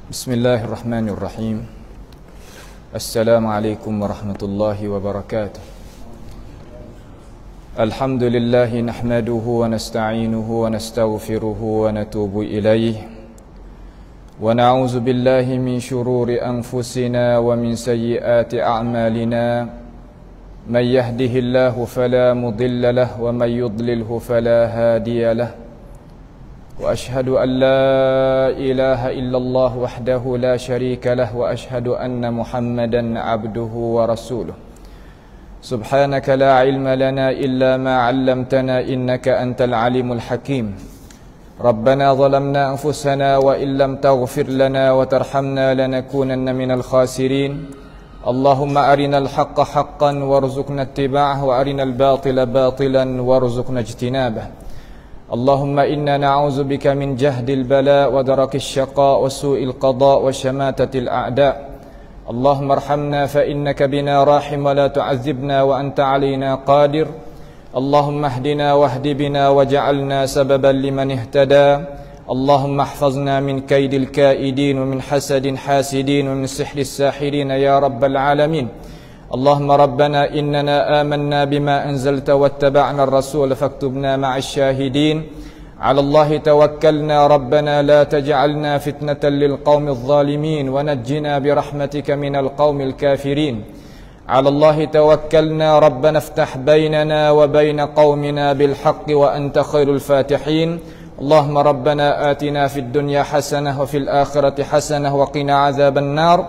Bismillahirrahmanirrahim. Assalamualaikum warahmatullahi wabarakatuh. Alhamdulillahi nahmaduhu wa nasta'inuhu wa nastaghfiruhu wa natubu ilayh. Wa na'udzu billahi min shururi anfusina wa min sayyiati a'malina. Man yahdihillahu fala mudilla lahu wa man yudlilhu fala hadiya lahu. وأشهد أن لا إله إلا الله وحده لا شريك له وأشهد أن محمدا عبده ورسوله سبحانك لا علم لنا إلا ما علمتنا إنك أنت العليم الحكيم ربنا ظلمنا أنفسنا وإن لم تغفر لنا وترحمنا لنكونن من الخاسرين اللهم أرنا الحق حقا وارزقنا اتباعه وأرنا الباطل باطلا وارزقنا اجتنابه اللهم إنا نعوذ بك من جهد البلاء ودرك الشقاء وسوء القضاء وشماتة الأعداء اللهم ارحمنا فإنك بنا راحم ولا تعذبنا وأنت علينا قادر اللهم اهدنا واهد بنا وجعلنا سببا لمن اهتدى اللهم احفظنا من كيد الكائدين ومن حسد حاسدين ومن سحر الساحرين يا رب العالمين اللهم ربنا إننا آمنا بما أنزلت واتبعنا الرسول فاكتبنا مع الشاهدين على الله توكلنا ربنا لا تجعلنا فتنة للقوم الظالمين ونجنا برحمتك من القوم الكافرين على الله توكلنا ربنا افتح بيننا وبين قومنا بالحق وأنت خير الفاتحين اللهم ربنا آتنا في الدنيا حسنة وفي الآخرة حسنة وقنا عذاب النار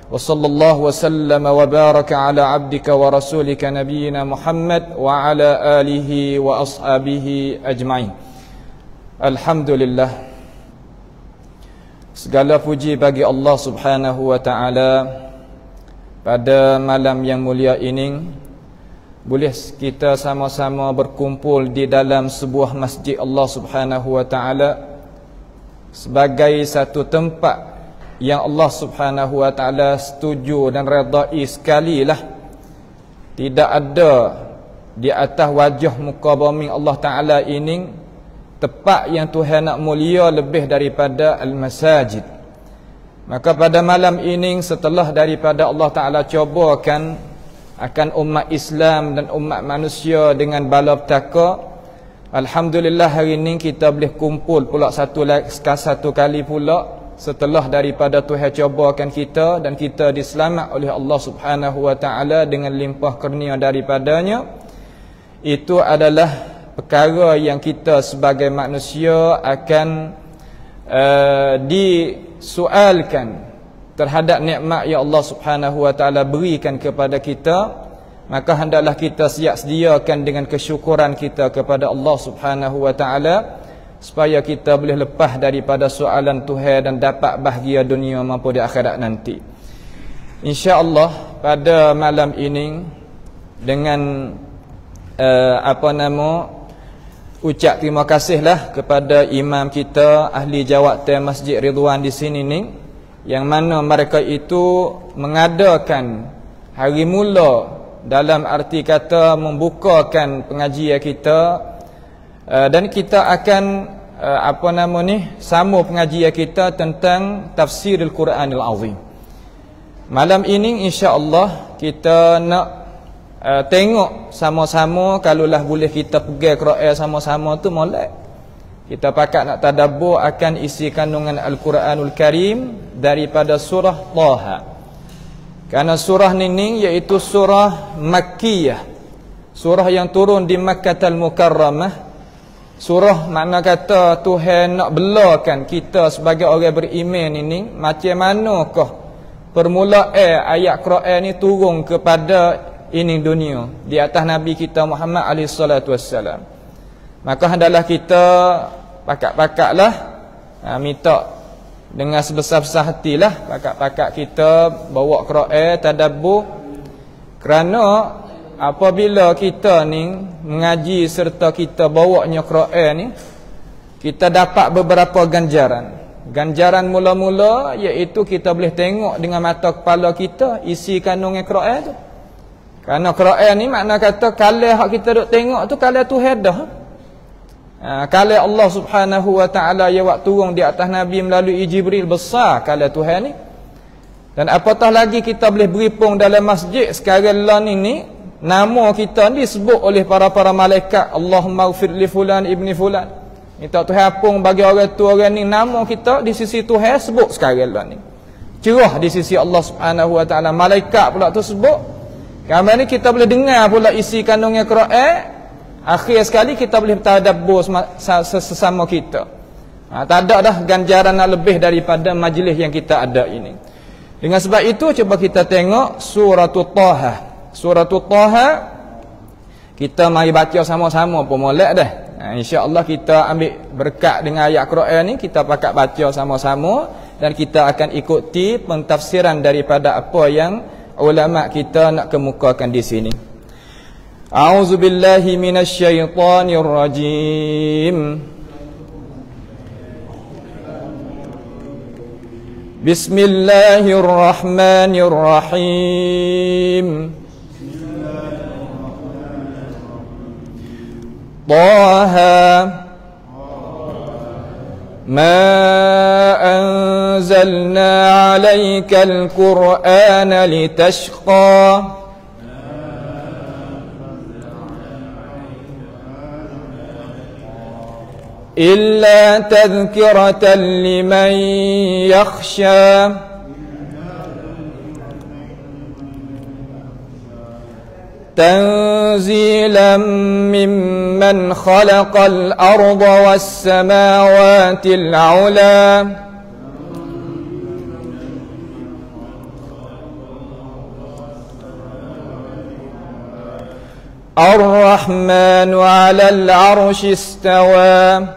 وصلى الله وسلم وبارك على عبدك ورسولك نبينا محمد وعلى آله وأصحابه أجمعين. Alhamdulillah, segala puji bagi Allah Subhanahu wa taala. Pada malam yang mulia ini boleh kita sama-sama berkumpul di dalam sebuah masjid Allah Subhanahu wa taala sebagai satu tempat yang Allah Subhanahu wa taala setuju dan redai sekalilah. Tidak ada di atas wajah muka bumi Allah taala ini tempat yang Tuhan nak mulia lebih daripada al-masajid. Maka pada malam ini setelah daripada Allah taala cobakan akan umat Islam dan umat manusia dengan bala petaka, alhamdulillah hari ini kita boleh kumpul pula satu kali pula setelah daripada Tuhan cobakan kita dan kita diselamat oleh Allah Subhanahu wa taala dengan limpah kurnia daripadanya. Itu adalah perkara yang kita sebagai manusia akan disualkan terhadap nikmat yang Allah Subhanahu wa taala berikan kepada kita. Maka hendaklah kita siap sediakan dengan kesyukuran kita kepada Allah Subhanahu wa taala supaya kita boleh lepas daripada soalan Tuhan dan dapat bahagia dunia maupun di akhirat nanti. InsyaAllah pada malam ini dengan ucap terima kasihlah kepada imam kita ahli jawatan Masjid Ridwan di sini ni, yang mana mereka itu mengadakan hari mula dalam arti kata membukakan pengajian kita. Dan kita akan sambung pengajian kita tentang tafsir Al-Quranil Azim. Malam ini insya-Allah kita nak tengok sama-sama, kalaulah boleh kita pegang Quran sama-sama tu molek. Kita pakat nak tadabbur akan isi kandungan Al-Quranul Karim daripada surah Taha. Kerana surah ini iaitu surah Makkiyah, surah yang turun di Makkatul Mukarramah. Surah makna kata Tuhan nak belakan kita sebagai orang beriman ini macam manakah permulaan ayat Quran ni turun kepada ini dunia di atas Nabi kita Muhammad alaihi salatu wassalam. Maka hendaklah kita pakat-pakatlah minta dengan sebesar-besar hatilah pakat-pakat kita bawa Quran tadabbur, kerana apabila kita ni mengaji serta kita bawanya Quran ni, kita dapat beberapa ganjaran. Ganjaran mula-mula iaitu kita boleh tengok dengan mata kepala kita isi kandungan Quran tu. Kerana Quran ni makna kata kalah hak kita duk tengok tu kalah Tuhan dah. Kalau Allah Subhanahu wa ta'ala ya waktu turun di atas Nabi melalui Jibril, besar kalau Tuhan ni. Dan apatah lagi kita boleh beripung dalam masjid sekarang lah ni, nama kita ni disebut oleh para malaikat, Allahumma ghfir li fulan ibni fulan. Minta Tuhan apung bagi orang tu orang ni, nama kita di sisi Tuhan sebut sekarang lah ni. Cerah di sisi Allah Subhanahu wa ta'ala. Malaikat pula tu sebut. Kamar ni kita boleh dengar pula isi kandungnya Quran. Akhir sekali kita boleh bertadabbur sesama kita. Tak ada dah ganjaran nak lebih daripada majlis yang kita ada ini. Dengan sebab itu cuba kita tengok Suratul Taha. Suratul Taha kita mari baca sama-sama pun molek dah. InsyaAllah kita ambil berkat dengan ayat Quran ni, kita pakat baca sama-sama dan kita akan ikuti pentafsiran daripada apa yang ulama kita nak kemukakan di sini. A'udzu billahi minasyaitonir rajim. Bismillahirrahmanirrahim. Taha ma anzalna 'alaikal Qur'ana litashqa illa tadhkiratan liman yakhsha tanzilan mimman khalaqal arda was samawatil 'ula ar-rahmanu 'alal 'arsyi istawa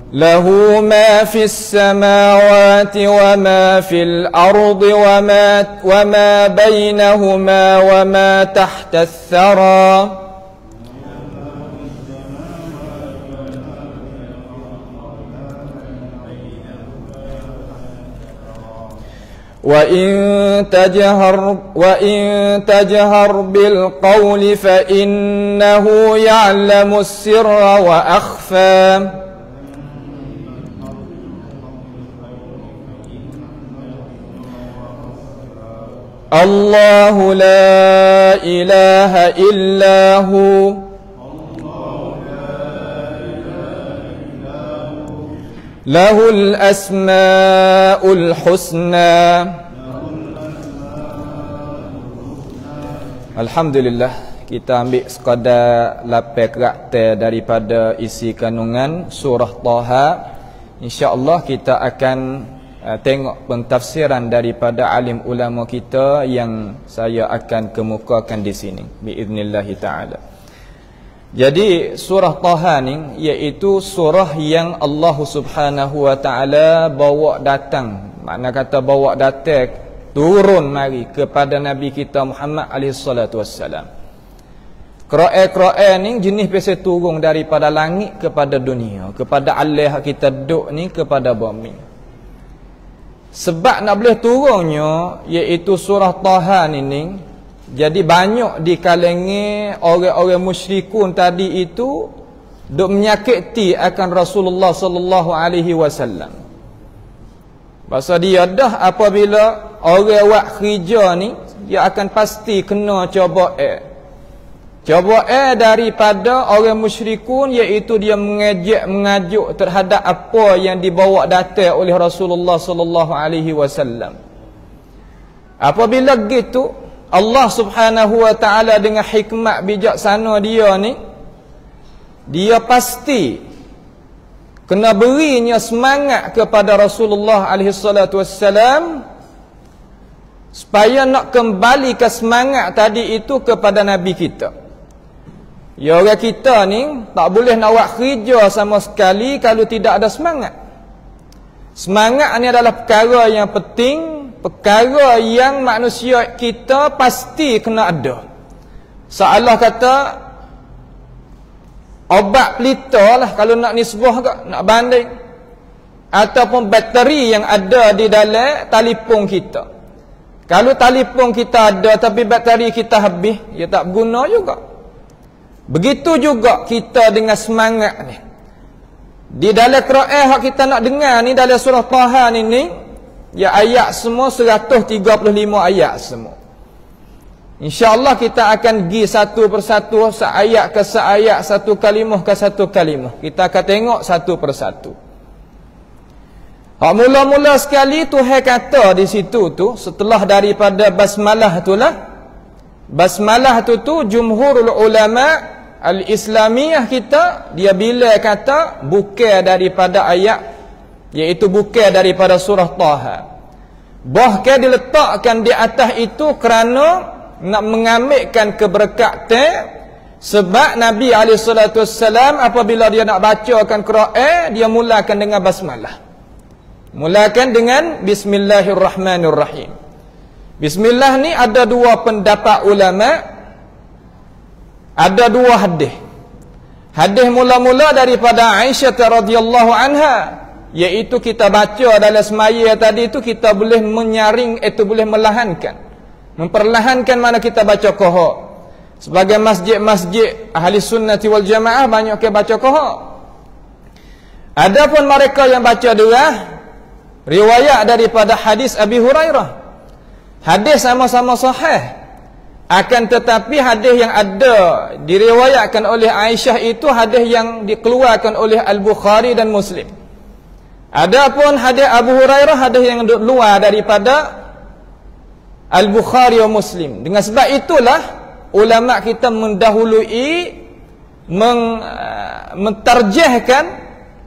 lahu ma fis samawati wa ma fil ardi wa ma bainahuma wa ma tahta ath-thara wa in tajhar bil qawli fa innahu ya'lamu as-sirra wa akhfa Allahu la ilaha illa hu lahul asma'ul husna. Alhamdulillah, kita ambil sekadar lapan karakter daripada isi kandungan surah Taha. InsyaAllah kita akan tengok pentafsiran daripada alim ulama kita yang saya akan kemukakan di sini biiznillah taala. Jadi surah Taha ni iaitu surah yang Allah Subhanahu wa taala bawa datang, makna kata bawa datang turun mari kepada Nabi kita Muhammad alaihi salatu wassalam. Quran ni jenis biasa turun daripada langit kepada dunia, kepada Allah kita duduk ni kepada bumi. Sebab nak boleh turunnya iaitu surah Taha ni, jadi banyak di kalangan orang-orang musyrikun tadi itu duk menyakiti akan Rasulullah sallallahu alaihi wasallam. Pasal dia dah apabila orang buat kerja ni, dia akan pasti kena cobaan. Cobaan daripada orang musyrikun iaitu dia mengajuk terhadap apa yang dibawa datang oleh Rasulullah sallallahu alaihi wasallam. Apabila gitu, Allah Subhanahu wa taala dengan hikmat bijaksana dia ni, dia pasti kena berinya semangat kepada Rasulullah alaihi salatu wassalam supaya nak kembali ke semangat tadi itu kepada Nabi kita. Ya, orang kita ni tak boleh nak buat kerja sama sekali kalau tidak ada semangat. Semangat ni adalah perkara yang penting, perkara yang manusia kita pasti kena ada. Seolah kata obat pelita lah kalau nak nisbah ke, nak banding, ataupun bateri yang ada di dalam telefon kita. Kalau telefon kita ada tapi bateri kita habis, ia tak berguna juga. Begitu juga kita dengan semangat ni. Di dalam Quran hak kita nak dengar ni, dalam surah Taha ni ya ayat semua 135 ayat semua. InsyaAllah kita akan pergi satu persatu, seayat ke seayat, satu kalimah ke satu kalimah. Kita akan tengok satu persatu. Hak mula-mula sekali Tuhan kata di situ tu, setelah daripada basmalah tu lah. Basmalah tu jumhurul ulama al-islamiyah kita, dia bila kata bukan daripada ayat, iaitu bukan daripada surah Taha. Bahkan diletakkan di atas itu kerana nak mengambilkan keberkatan, sebab Nabi SAW apabila dia nak bacakan Quran, dia mulakan dengan basmalah. Mulakan dengan Bismillahirrahmanirrahim. Bismillah ni ada dua pendapat ulama, ada dua hadis. Hadis mula-mula daripada Aisyah radhiyallahu anha, iaitu kita baca dalam semaya tadi itu kita boleh menyaring, itu boleh melahankan, memperlahankan mana kita baca qahar. Sebagai masjid-masjid ahli sunnati wal jamaah banyak ke baca qahar. Adapun mereka yang baca derah, riwayat daripada hadis Abi Hurairah, hadis sama-sama sahih. Akan tetapi hadis yang ada diriwayatkan oleh Aisyah itu hadis yang dikeluarkan oleh Al-Bukhari dan Muslim. Adapun hadis Abu Hurairah hadis yang luar daripada Al-Bukhari dan Muslim. Dengan sebab itulah ulama kita mendahului mentarjihkan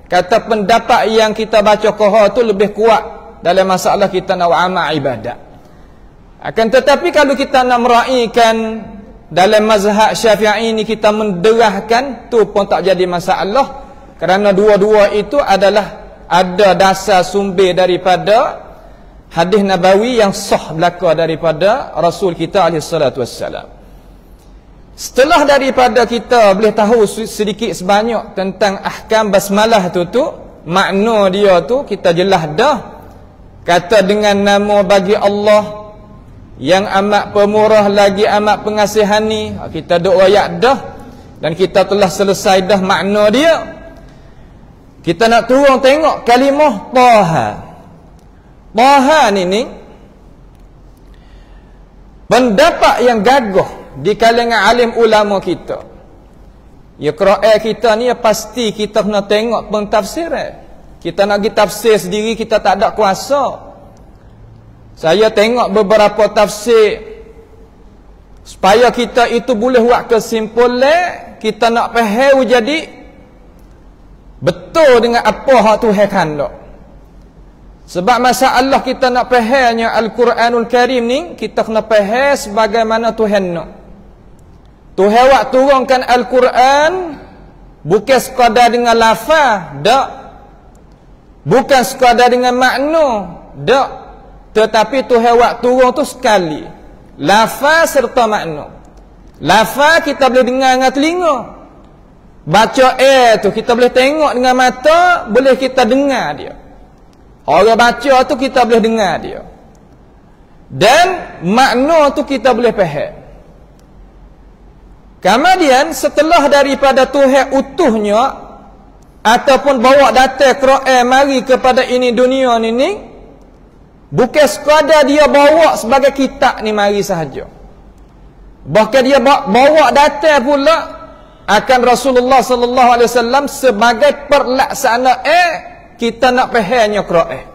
kata pendapat yang kita baca qahar tu lebih kuat dalam masalah kita nak amal ibadat. Akan tetapi kalau kita nak meraihkan dalam mazhab Syafi'i ini, kita menderahkan tu pun tak jadi masalah, kerana dua-dua itu adalah ada dasar sumber daripada hadis nabawi yang sah belaka daripada Rasul kita alaihi salatu wassalam. Setelah daripada kita boleh tahu sedikit sebanyak tentang ahkam basmalah tu, makna dia tu kita jelas dah. Kata dengan nama bagi Allah yang amat pemurah lagi amat pengasihani, kita duk ayat dah, dan kita telah selesai dah makna dia. Kita nak turun tengok kalimah Taha. Taha ni pendapat yang gagah di kalangan alim ulama kita. Ya, Quran kita ni pasti kita kena tengok pentafsiran. Kita nak pergi tafsir sendiri kita tak ada kuasa. Saya tengok beberapa tafsir supaya kita itu boleh buat kesimpulan, kita nak faham jadi betul dengan apa hak Tuhan kandang. Sebab masalah kita nak fahamnya Al-Quranul Karim ni, kita kena faham sebagaimana Tuhan nak. Tuhan wak turunkan Al-Quran bukan sekadar dengan lafaz, tak. Bukan sekadar dengan makna, tak. Tetapi Tuhan wak turun tu sekali, lafaz serta makna. Lafaz kita boleh dengar dengan telinga, baca tu kita boleh tengok dengan mata, boleh kita dengar dia. Orang baca tu kita boleh dengar dia, dan makna tu kita boleh faham. Kemudian setelah daripada Tuhan utuhnya ataupun bawa datang Quran mari kepada ini dunia ni, bukan sekadar dia bawa sebagai kitab ni mari sahaja, bahkan dia bawa datang pula akan Rasulullah sallallahu alaihi wasallam sebagai perlaksanaan kita nak fahamnya Quran.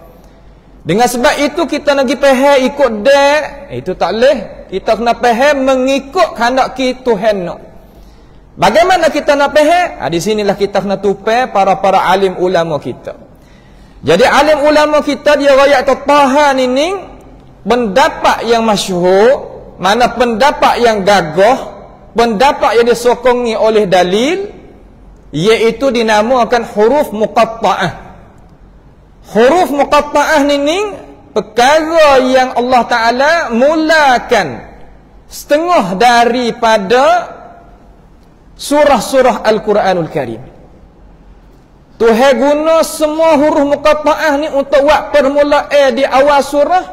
Dengan sebab itu kita nak pergi faham ikut dia, itu tak boleh. Kita kena faham mengikut kehendak Tuhan nak. Bagaimana kita nak faham? Di sinilah kita kena tupai para alim ulama kita. Jadi alim ulama kita dia rakyat Taha ni pendapat yang masyhur, mana pendapat yang gagah, pendapat yang disokongi oleh dalil, iaitu dinamakan huruf muqatta'ah. Huruf muqatta'ah ni perkara yang Allah Ta'ala mulakan setengah daripada surah-surah Al-Quranul Karim. Tuhan guna semua huruf muqatta'ah ni untuk buat permulaan di awal surah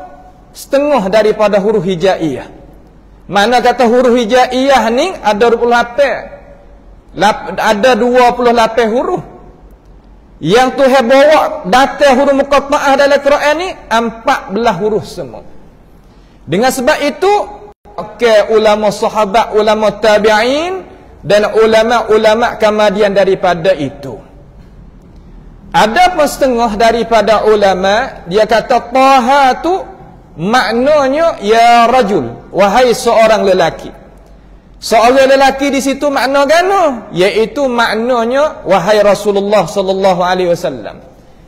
setengah daripada huruf hijaiyah. Mana kata huruf hijaiyah ni ada 28. ada 28 huruf. Yang Tuhan bawa data huruf muqatta'ah dalam Quran ni 14 huruf semua. Dengan sebab itu, ulama sahabat, ulama tabi'in dan ulama-ulama kemudian daripada itu. Ada pun setengah daripada ulama dia kata Taha tu maknanya ya rajul, wahai seorang lelaki. Seorang lelaki di situ makna gano, iaitu maknanya wahai Rasulullah sallallahu alaihi wasallam.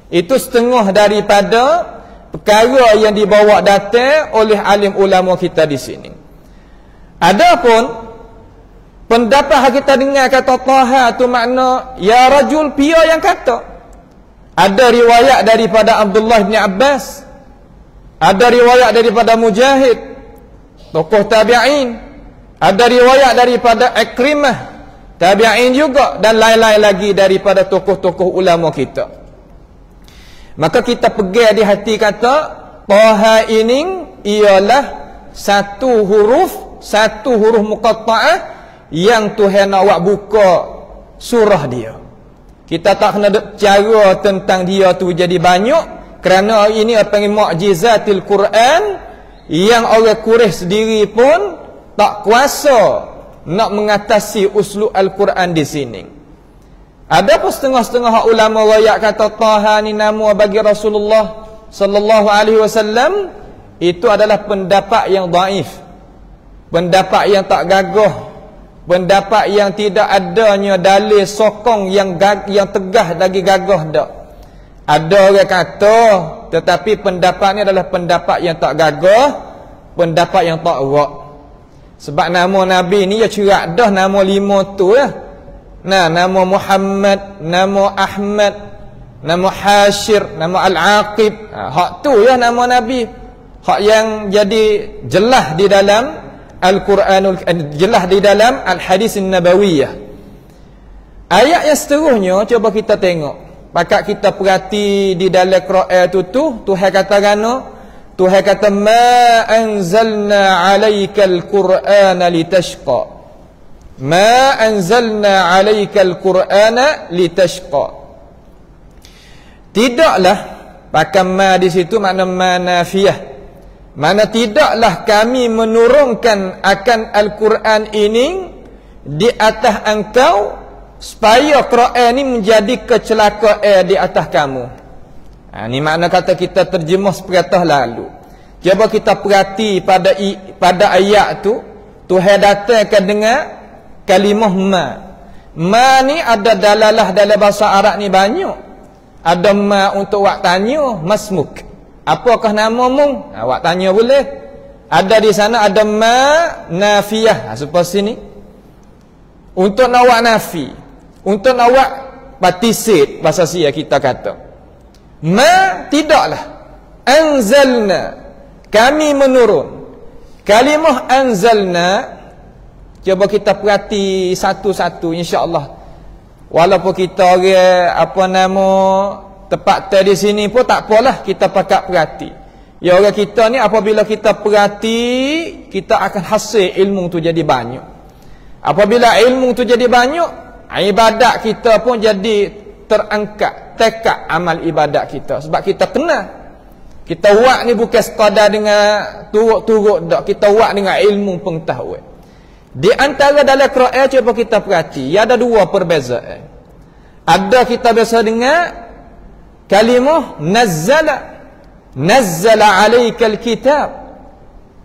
Itu setengah daripada perkara yang dibawa data oleh alim ulama kita di sini. Adapun pendapat kita dengar kata Taha tu makna ya rajul, pia yang kata. Ada riwayat daripada Abdullah bin Abbas, ada riwayat daripada Mujahid, tokoh tabi'in, ada riwayat daripada Ikrimah, tabi'in juga, dan lain-lain lagi daripada tokoh-tokoh ulama kita. Maka kita pegang di hati kata Taha ini ialah satu huruf muqatta'ah yang Tuhan nak buat buka surah dia. Kita tak kena cara tentang dia tu jadi banyak, kerana ini apa yang mukjizatil Quran yang orang Quraisy sendiri pun tak kuasa nak mengatasi uslub Al-Quran di sini. Ada pun setengah-setengah ulama rakyat kata Taha ni nama bagi Rasulullah sallallahu alaihi wasallam. Itu adalah pendapat yang dhaif, pendapat yang tak gagah, pendapat yang tidak adanya dalil sokong yang tegah lagi gagah dak. Ada orang kata, tetapi pendapat ni adalah pendapat yang tak gagah, pendapat yang tak erat. Sebab nama Nabi ni ya cerak dah nama 5 tu ya. Nah, nama Muhammad, nama Ahmad, nama Hashir, nama Al-Aqib. Hak tu ya nama Nabi. Hak yang jadi jelas di dalam Al-Quranul, jelas di dalam Al-Hadis An-Nabawiyah. Ayat yang seterusnya cuba kita tengok. Pakat kita perhati di dalam Quran tu Tuhan kata gano? Tuhan kata ma anzalna 'alaikal Qur'ana litashqa. Ma anzalna 'alaikal Qur'ana litashqa. Tidaklah, pakai ma di situ makna ma nafiyah. Mana tidaklah kami menurunkan akan Al-Quran ini di atas engkau supaya Quran ini menjadi kecelakaan di atas kamu. Ini makna kata kita terjemah seperti lalu. Cuba kita perhati pada ayat tu, Tuhan datangkan dengan kalimah ma. Ma ni ada dalalah dalam bahasa Arab ni banyak. Ada ma untuk wak tanya, masmuk. Apakah namamu? Awak tanya boleh. Ada di sana ada ma nafiyah. Seperti sini. Untuk nak awak nafi. Untuk nak awak patisit. Bahasa Sia kita kata. Ma tidaklah. Anzalna. Kami menurun. Kalimah anzalna. Cuba kita perhati satu-satu insya-Allah. Walaupun kita orang apa nama tepat di sini pun tak apalah, kita pakat perhati. Ya orang kita ni apabila kita perhati, kita akan hasil ilmu tu jadi banyak. Apabila ilmu tu jadi banyak, ibadat kita pun jadi terangkat, tekak amal ibadat kita. Sebab kita kenal. Kita buat ni bukan sekadar dengan turut-turut dak, kita buat dengan ilmu pengetahuan. Di antara dalam Quran cuba kita perhati, ada 2 perbezaan. Ada kita biasa dengar kalimah nazzala. Nazzala alaikal kitab.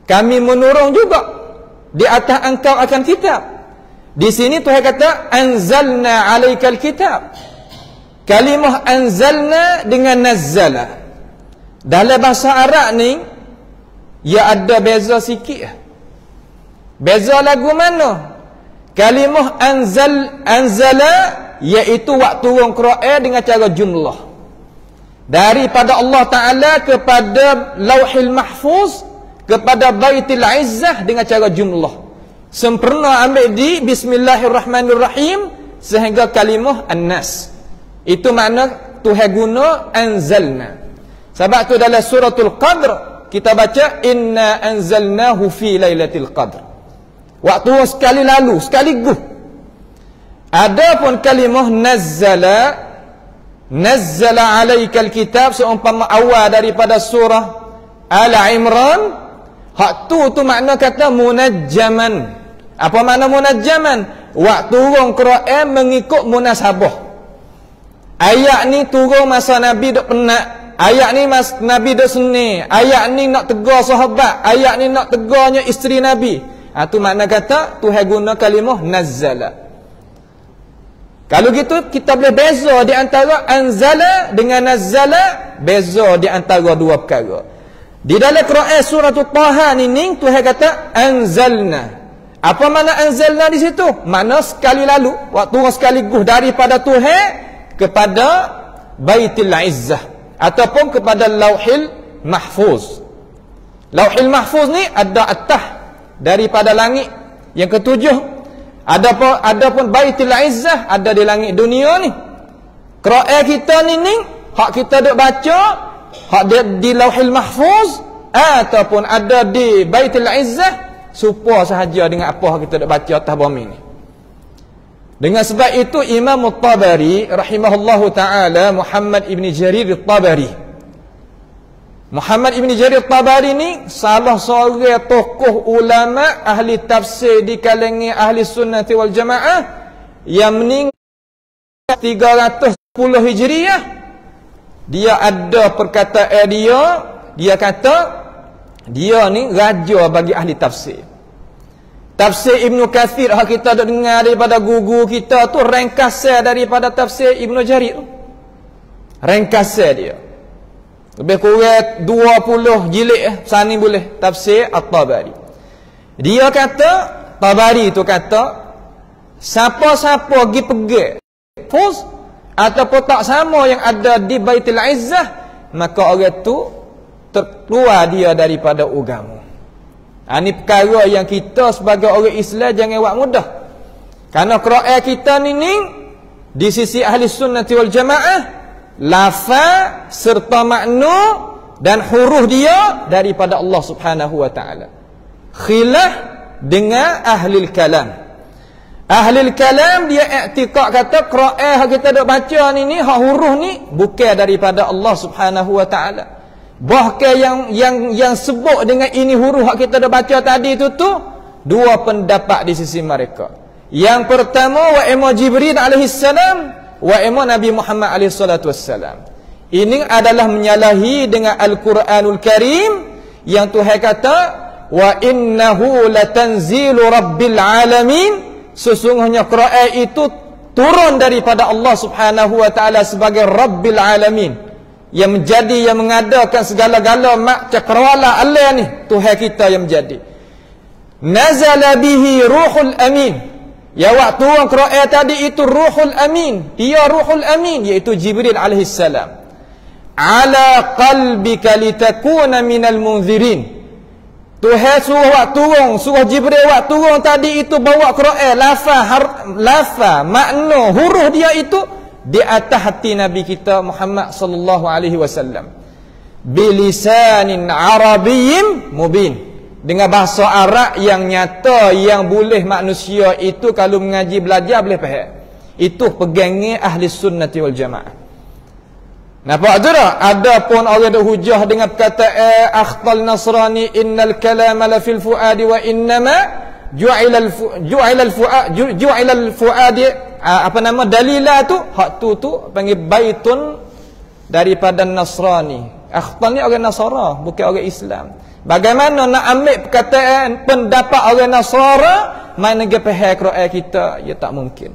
Kami menurun juga di atas engkau akan kitab. Di sini Tuhan kata anzalna alaikal kitab. Kalimah anzalna dengan nazzala. Dalam bahasa Arab ni ya ada beza sikit. Beza lagu mana? Kalimah anzala iaitu waktu turun Quran dengan cara jumlah. Daripada Allah Ta'ala kepada Lauhil Mahfuz kepada Baitul Izzah dengan cara jumlah. Sempurna ambil di Bismillahirrahmanirrahim sehingga kalimah An-Nas. Itu makna Tuhan guna anzalna. Sebab tu dalam suratul Qadr kita baca inna anzalnahu fi lailatul qadr. Waktu sekali lalu, sekaligus. Adapun kalimah nazzala alaikal kitab seumpama awal daripada surah Al-Imran, hak tu makna kata munajjaman. Apa makna munajjaman? Waktu turun Quran mengikut munasabah. Ayat ni turun masa Nabi duk penat, ayat ni Nabi duk seni, ayat ni nak tegur sahabat, ayat ni nak tegurnya isteri Nabi. Tu makna kata Tuhan guna kalimah nazzala. Kalau gitu kita boleh beza di antara anzala dengan nazzala, beza di antara dua perkara. Di dalam Quran surah Taha ni Tuhan kata anzalna. Apa makna anzalna di situ? Makna sekali lalu, waktu sekaligus daripada Tuhan kepada Baitul Izzah ataupun kepada Lauhil Mahfuz. Lauhil Mahfuz ni ada atas daripada langit yang ketujuh. Adapun Baitul Izzah ada di langit dunia ni. Quran kita ni hak kita duk baca, hak dia di Lauhil Mahfuz ataupun ada di Baitul Izzah, serupa sahaja dengan apa kita duk baca atas bumi ni. Dengan sebab itu Imam At-Tabari rahimahullahu taala, Muhammad ibn Jarir At-Tabari, Muhammad ibn Jarir At-Tabari ni salah seorang tokoh ulama ahli tafsir di kalangan ahli sunnah wal jamaah yang meninggal 310 Hijriah. Dia ada perkataan dia kata dia ni raja bagi ahli tafsir. Tafsir Ibnu Katsir hak kita dah dengar daripada guru kita tu ringkasan daripada tafsir Ibnu Jarir. Ringkasan dia. Lebih kurang 20 jilid sani boleh tafsir At-Tabari. Dia kata, Tabari tu kata, siapa-siapa pergi pegang Mahfuz ataupun tak sama yang ada di Baitul Izzah, maka orang tu terkeluar dia daripada agama. Ini perkara yang kita sebagai orang Islam jangan buat mudah. Karena Quran kita ni di sisi ahli sunnah wal jamaah, lafaz serta makna dan huruf dia daripada Allah Subhanahu wa taala. Khilaf dengan ahli kalam. Ahli kalam dia i'tiqad kata Quran yang kita dok baca ni hak huruf ni bukan daripada Allah Subhanahu wa taala. Bahkan yang sebut dengan ini huruf yang kita dah baca tadi tu dua pendapat di sisi mereka. Yang pertama wa imma Jibril alaihi salam wa imma Nabi Muhammad alaihi salatu wassalam. Ini adalah menyalahi dengan Al-Quranul Karim yang Tuhan kata wa innahu latanzilu rabbil alamin. Sesungguhnya Quran itu turun daripada Allah Subhanahu wa taala sebagai Rabbil alamin, yang menjadi, yang mengadakan segala-gala mak cakrawala Allah ni, Tuhan kita yang menjadi. Nazala bihi ruhul amin. Ya waktu orang Quran tadi itu ruhul amin. Dia ruhul amin iaitu Jibril alaihi salam. Ala qalbika litakuna minal munzirin. Tuhan suruh Jibril waktu turun tadi itu bawa Quran lafaz makna huruf dia itu di atas hati Nabi kita Muhammad sallallahu alaihi wasallam bilisanin arabiyyin mubin, dengan bahasa Arab yang nyata yang boleh manusia itu kalau mengaji belajar boleh faham. Itu pegangnya ahli sunnati wal jamaah. Nampak tu tak? Ada pun orang ada hujah dengan perkataan akhtal nasrani innal kalama la fil fuadi wa innama ju'ila al fuadi apa nama dalila tu hak tu panggil baitun daripada Nasrani. Akhtal ni orang Nasara, bukan orang Islam. Bagaimana nak ambil perkataan pendapat orang Nasara mana dia faham Quran kita? Ya tak mungkin.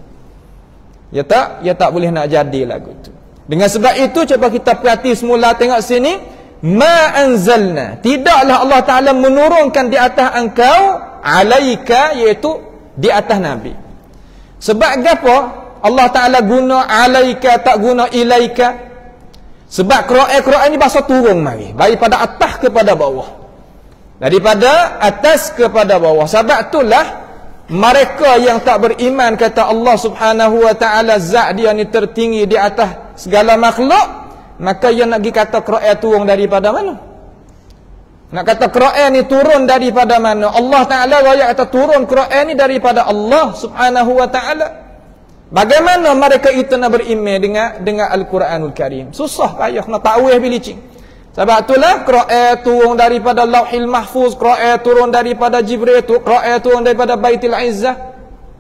Ya tak boleh nak jadi lagu tu. Dengan sebab itu cuba kita perhati semula, tengok sini, ma anzalna, tidaklah Allah Taala menurunkan di atas engkau alaika, iaitu di atas Nabi. Sebab apa Allah Taala guna alaika tak guna ilaika? Sebab Quran ni bahasa turun mari, daripada atas kepada bawah. Daripada atas kepada bawah. Sebab itulah mereka yang tak beriman kata Allah Subhanahu wa taala zat dia ni tertinggi di atas segala makhluk, maka yang nak pergi kata Quran turun daripada mana? Nak kata Quran ni turun daripada mana? Allah Taala raya kata turun Quran ni daripada Allah Subhanahu wa taala. Bagaimana mereka itu nak beriman dengan Al-Quranul Karim? Susah payah nak takwih bilicing. Sebab itulah Quran turun daripada Lauhil Mahfuz, Quran turun daripada Jibril, Quran turun daripada Baitul Izzah.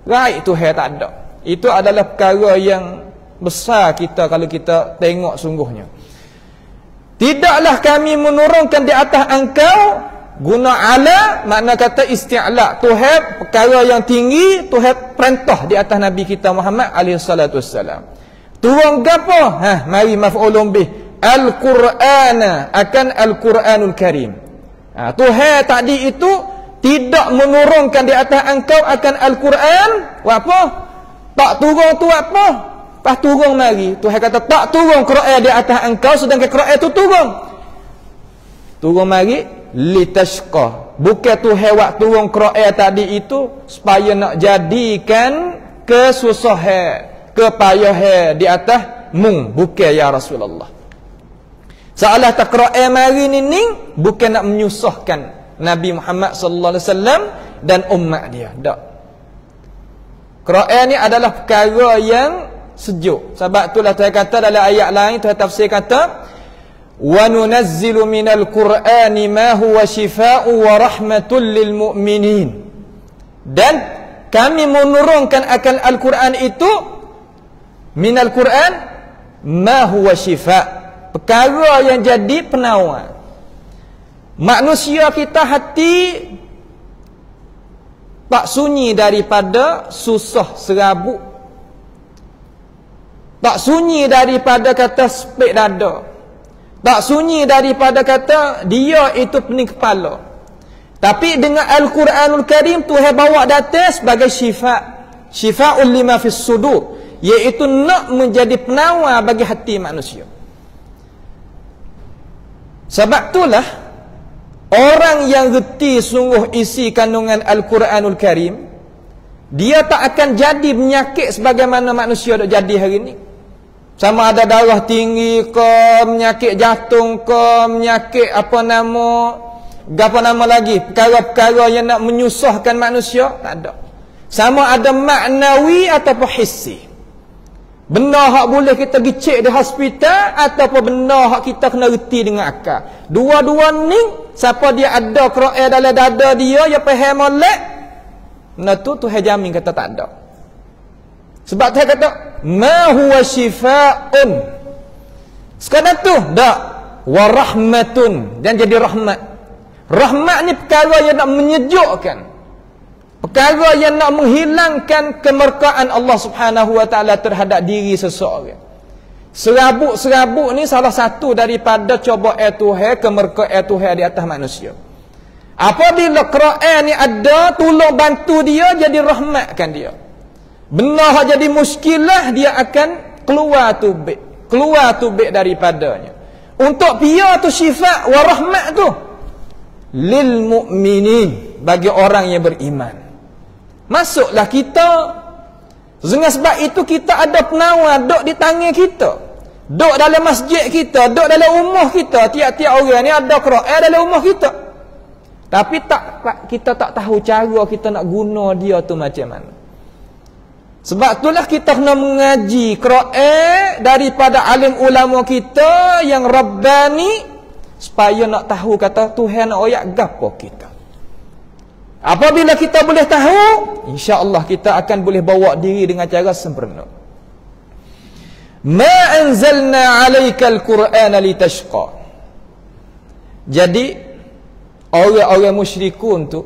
Right, Tuhan tak ada. Itu adalah perkara yang besar kita kalau kita tengok sungguhnya. Tidaklah kami menurunkan di atas engkau, guna ala makna kata isti'la. Tuhan perkara yang tinggi, Tuhan perintah di atas Nabi kita Muhammad alaihi salatu wassalam. Turun gapo? Mari maf'ulun bih. Al-Qur'ana akan Al-Quranul Karim. Tuhan tadi itu tidak menurunkan di atas engkau akan Al-Quran. Apa? Tak turun tu apa? Pas turun mari. Tuhan kata tak turun Quran di atas engkau sedangkan Quran itu turun. Turun mari litashqa. Bukan Tuhan waktu turun Quran tadi itu supaya nak jadikan kesusahan, kepayahan di atas mung. Bukan ya Rasulullah. Salah tak Quran mari ni bukan nak menyusahkan Nabi Muhammad sallallahu alaihi wasallam dan umat dia. Tak. Quran ni adalah perkara yang sejuk. Sebab itulah Tuhan kata dalam ayat lain, Tuhan tafsir kata wa nunazzilu minal Qur'ani ma huwa shifaa'u wa rahmatul lil mu'minin. Dan kami menurunkan akan Al-Quran itu minal Quran ma huwa shifa', perkara yang jadi penawar. Manusia kita hati tak sunyi daripada susah serabut, tak sunyi daripada kata sepik dada, tak sunyi daripada kata dia itu pening kepala. Tapi dengan Al-Quranul Karim Tuhan bawa datang sebagai syifa'ul lima fis sudur, iaitu nak menjadi penawar bagi hati manusia. Sebab itulah orang yang reti sungguh isi kandungan Al-Quranul Karim, dia tak akan jadi penyakit sebagaimana manusia dah jadi hari ini. Sama ada darah tinggi ke, penyakit jantung ke, penyakit apa nama lagi, perkara-perkara yang nak menyusahkan manusia, tak ada. Sama ada maknawi ataupun hissi. Benda hak boleh kita pergi cek di hospital ataupun benda hak kita kena reti dengan akal. Dua-dua ni, siapa dia ada Quran dalam dada dia, dia faham molek, benda tu Tuhan jamin kata tak ada. Sebab Tuhan kata ma huwa shifaa'un. Sekarang tu dak wa rahmatun, dan jadi rahmat. Rahmat ni perkara yang nak menyejukkan, perkara yang nak menghilangkan kemerkaan Allah Subhanahu wa taala terhadap diri seseorang. Serabut-serabut ni salah satu daripada cobaan Tuhan, kemerkaan Tuhan di atas manusia. Apabila Quran ni ada, tolong bantu dia, jadi rahmatkan dia. Benar jadi muskilah, dia akan keluar tubik daripadanya. Untuk dia tu sifat wa rahmat tu lil mu'minin, bagi orang yang beriman. Masuklah kita. Dengan sebab itu kita ada penawar duk di tangan kita, duk dalam masjid kita, duk dalam rumah kita. Tiap-tiap orang ni ada Quran dalam rumah kita, tapi kita tak tahu cara kita nak guna dia tu macam mana. Sebab itulah kita kena mengaji Quran daripada alim ulama kita yang Rabbani, supaya nak tahu kata Tuhan nak ayat gapo kita. Apabila kita boleh tahu, insya-Allah kita akan boleh bawa diri dengan cara sempurna. Ma anzalna 'alaikal Qur'ana litashqa. Jadi orang-orang musyrikun tu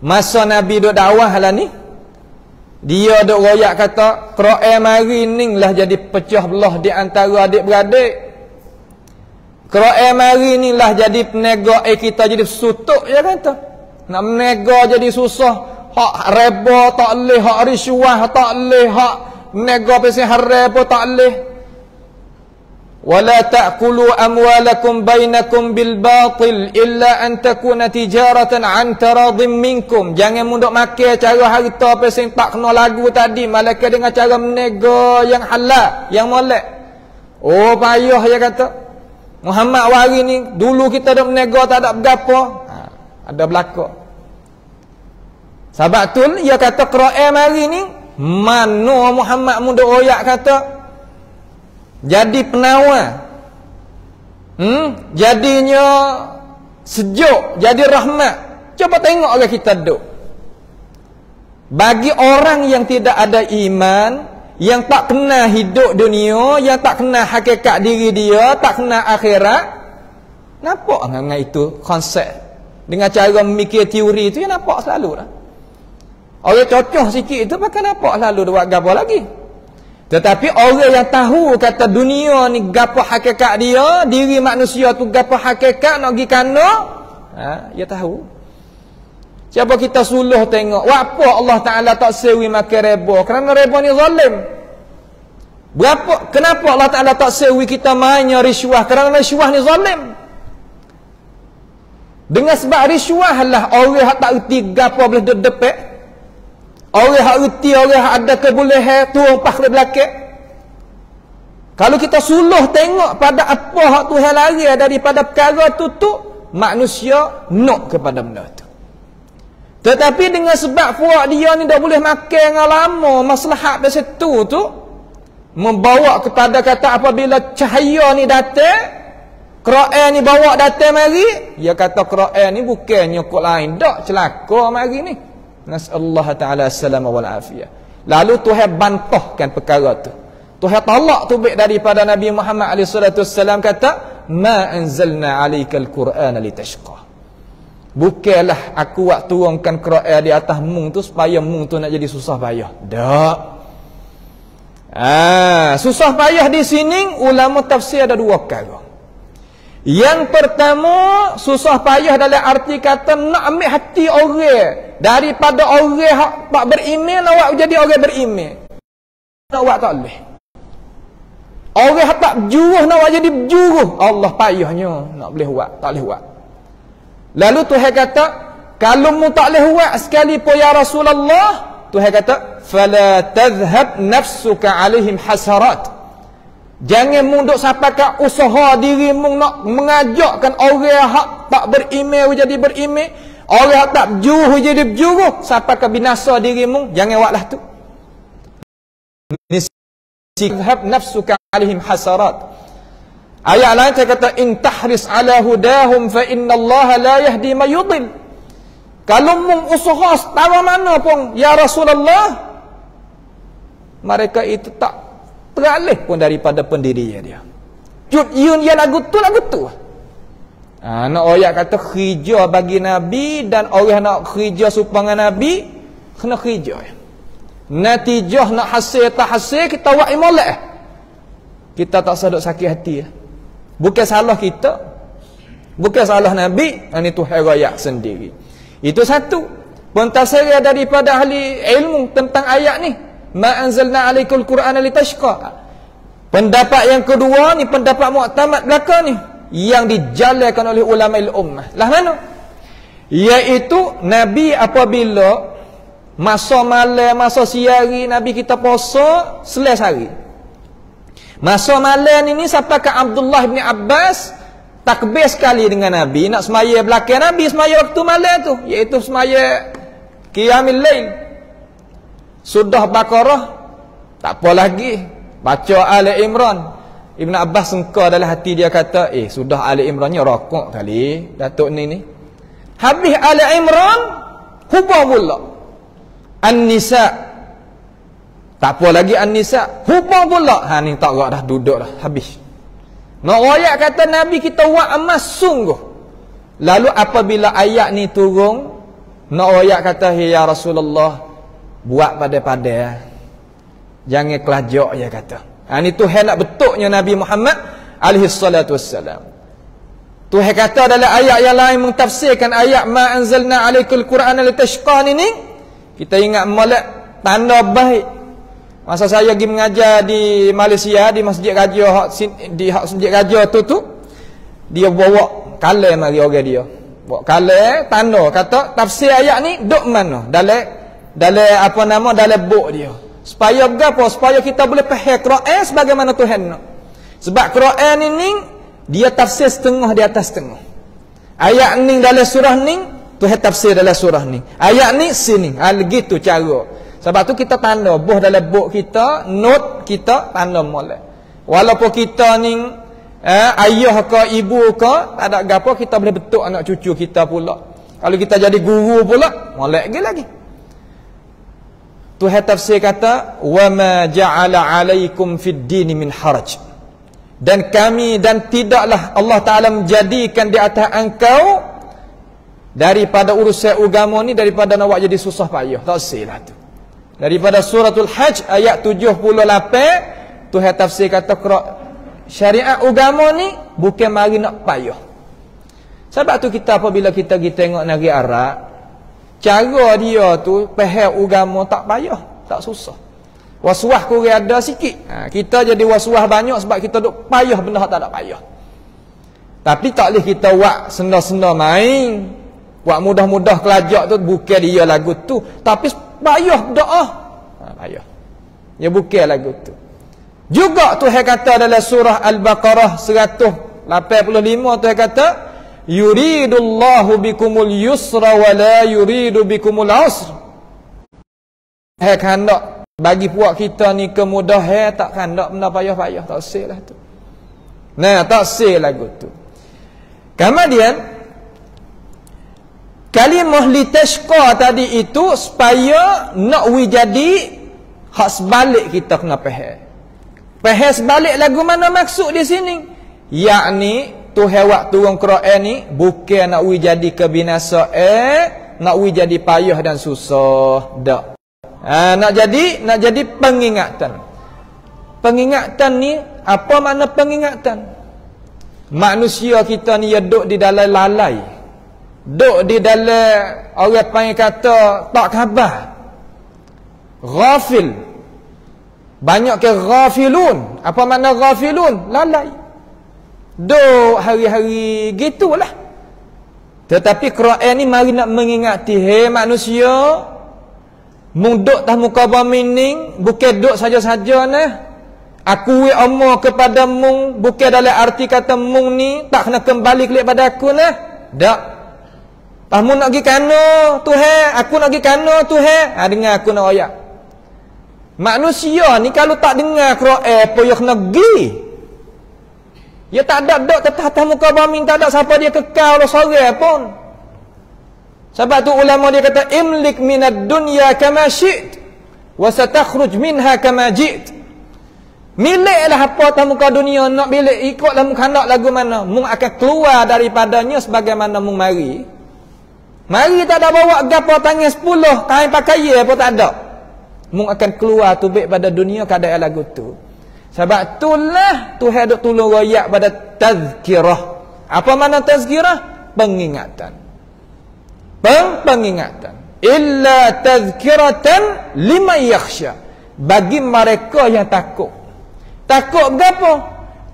masa Nabi duk dakwah lah ni, dia duk royak kata Quran mari ni lah jadi pecah belah di antara adik-beradik. Quran mari ni lah jadi penegak kita jadi sutuk, ya kata. Nak menega jadi susah. Hak reba tak leh, hak riswah tak leh, hak menega pasal haram pun tak leh. Wala ta'kulu amwalakum bainakum bil batil illa an takuna tijaratan an taradhim minkum. Jangan mundak makan cara harta pasal tak kena lagu tadi, malaikat dengan cara menega yang halal, yang molek. Oh payah ya kata. Muhammad wari ni dulu kita dah menega tak ada berapa. Ada belakang. Sebab tu dia kata Quran mari ni Mano Muhammad muda royak kata jadi penawar. Jadinya sejuk, jadi rahmat. Coba tengok orang kita duduk. Bagi orang yang tidak ada iman, yang tak kenal hidup dunia, yang tak kenal hakikat diri dia, tak kenal akhirat, nampak dengan itu konsep. Dengan cara memikir teori itu, ya nampak selalu lah. Orang cocok sikit itu pakai nampak selalu buat gapo lagi. Tetapi orang yang tahu kata dunia ni gapo hakikat dia, diri manusia tu gapo hakikat nak pergi kana, dia tahu. Siapa kita suluh tengok, apa Allah Ta'ala tak sewi makan reba? Kerana reba ni zalim. Kenapa Allah Ta'ala tak sewi kita mainnya riswah? Kerana riswah ni zalim. Dengan sebab riswah lah orang yang tak erti gapo boleh duduk. Orang yang erti, orang yang ada kebolehan tuang pah ke belakang. Kalau kita suluh tengok pada apa hak Tuhan lari daripada perkara tu, manusia nak kepada benda tu. Tetapi dengan sebab puak dia ni dah boleh makan dengan lama, maslahat dari situ tu membawa kepada kata apabila cahaya ni datang, Quran ni bawa datang mari, dia kata Quran ni bukannya kok lain dak, celaka mari ni. Nasallahu ta'ala as-salama wal afiyah. Lalu Tuhan bantahkan perkara tu. Tuhan tolak tu baik daripada Nabi Muhammad SAW kata, "Ma anzalna 'alaikal Qur'ana litashqa." Bukanlah aku buat turunkan Quran di atas mung tu supaya mung tu nak jadi susah payah. Tak. Susah payah di sini ulama tafsir ada dua perkara. Yang pertama, susah payah dalam arti kata nak ambil hati orang daripada orang tak beriman nak buat jadi orang beriman. Nak buat tak boleh. Orang tak berjuruh nak buat jadi berjuruh. Allah payahnya nak boleh buat, tak boleh buat. Lalu Tuhan kata, kalau mu tak boleh buat sekali pun ya Rasulullah, Tuhan kata, "Fala tadhhab nafsuka 'alaihim hasarat." Jangan munduk sampai ke usaha dirimu nak mengajakkan orang hak tak beriman jadi beriman, orang hak tak berjuruh jadi berjuruh sampai ke binasa dirimu, jangan buatlah tu. Tadhhab nafsuka 'alaihim hasarat. Ayat lain saya kata, "In tahris 'ala hudahum fa innallaha la yahdi may yudil." Kalau mung usaha setara mana pun ya Rasulullah, mereka itu tak teralih pun daripada pendirinya dia. Yun dia lagu tu. Nak ayat kata khija bagi Nabi dan orang nak khija supaya Nabi kena khija. Natijah nak hasil tak hasil kita buat imolek. Kita tak sadar sakit hati. Bukan salah kita, bukan salah Nabi, ini Tuhan raya sendiri. Itu satu pentafsir daripada ahli ilmu tentang ayat ni. Ma anzalna 'alaikal Qur'ana litashqa. Pendapat yang kedua ni pendapat muktamad belaka ni yang dijalankan oleh ulama ummah. Lah mana? Iaitu Nabi apabila masa malam, masa siang Nabi kita puasa selesai hari. Masa malam ini sampai ke Abdullah bin Abbas takbir sekali dengan Nabi, nak semaya belakang Nabi, semaya waktu malam tu, iaitu semaya qiyamul lail. Sudah Baqarah, tak apa lagi, baca Ali Imran. Ibn Abbas sengkau dalam hati dia kata, sudah Ali Imrannya rokok kali datuk ni. Habis Ali Imran, hubah pula An-Nisa. Tak apa lagi An-Nisa, hubah pula. Ni tak gerak dah, duduk dah, habis. Nak royak kata Nabi kita buat emas sungguh. Lalu apabila ayat ni turun, nak royak kata, ya Rasulullah, buat pada-pada, jangan kelajak ya kata. Ni Tuhan nak betulnya Nabi Muhammad alaihi salatu wassalam. Tuhan kata dalam ayat yang lain mentafsirkan ayat ma anzalna 'alaikal Qur'ana litashqa ni, kita ingat molek tanda baik. Masa saya pergi mengajar di Malaysia di Masjid Raja di Masjid Raja tu dia bawa kalam mari orang dia. Bawa kalam tanda kata tafsir ayat ni duk mana? Dalam apa nama dalam buku dia. Supaya gapo? Supaya kita boleh faham Quran sebagaimana Tuhan nak. Sebab Quran ini dia tafsir setengah di atas setengah. Ayat ni dalam surah ni Tuhan tafsir dalam surah ni. Ayat ni sini. Gitu cara. Sebab tu kita tanda boh dalam buk kita, note kita tanda molek. Walaupun kita ni ayah ke ibu ke, tak ada gapo, kita boleh bentuk anak cucu kita pula. Kalau kita jadi guru pula, molek lagi. Tuhan tafsir kata, wa ma ja'ala 'alaikum fid din min haraj. Dan tidaklah Allah Taala menjadikan di atas engkau daripada urusan agama ni, daripada nak buat jadi susah payah. Tak silap tu. Daripada suratul Hajj ayat 78, Tuhan tafsir kata syariat agama ni bukan mari nak payah. Sebab tu kita apabila kita tengok negeri Arab, cara dia tu faham agama tak payah, tak susah. Was-was kurang ada sikit. Kita jadi was-was banyak sebab kita duk payah benda tak ada payah. Tapi tak boleh kita buat senda-senda main. Buat mudah-mudah kelajak tu bukan dia lagu tu, tapi payah doa. Payah. Ya bukan lagu tu. Juga Tuhan kata dalam surah Al-Baqarah 185, Tuhan kata, yuridullahu bikumul yusra wa la yuridu bikumul usra. Hendak bagi puak kita ni kemudahan, tak hendak benda payah-payah, tak sel lah tu. Nah, tak sel lagu tu. Kemudian kalimah litashqa tadi itu supaya nak jadi hak sebalik kita kena faham. Faham sebalik lagu mana maksud di sini? Yakni Tuhan waktu turun Quran ni bukan nak jadi kebinasaan, nak jadi payah dan susah, dak. Nak jadi pengingatan. Pengingatan ni apa makna pengingatan? Manusia kita ni duduk di dalam lalai. Duduk di dalam orang panggil kata tak khabar. Ghafil. Banyak ke ghafilun. Apa makna ghafilun? Lalai. Duduk hari-hari gitulah. Tetapi Quran ni mari nak mengingati, hei manusia, mung duk tah muka bumi ni bukan duk saja-saja nah. Aku amor kepada mung bukan dalam arti kata mung ni tak kena kembali kepada aku nah. Dak. Tamu nak pergi kano Tuhan, aku nak pergi kano Tuhan. Dengar aku nak ayat. Manusia ni kalau tak dengar Quran payah kena pergi. Ya tak ada dok tetap muka bumi, tak ada siapa dia kekal lo sore pun. Sebab tu ulama dia kata imlik minad dunya kama syi'at wa satakhruj minha kama ji't. Miliklah apa atas muka dunia, nak milik ikutlah muka nak lagu mana, mung akan keluar daripadanya sebagaimana mung mari. Mari tak ada bawa gapo tangan 10 kain pakai apa tak ada. Mung akan keluar tu baik pada dunia keadaan lagu tu. Sebab itulah Tuhan duk tolong royak pada tazkirah. Apa makna tazkirah? Pengingatan. Pengingatan. Illa tazkiratan liman yakhsha. Bagi mereka yang takut. Takut gapo?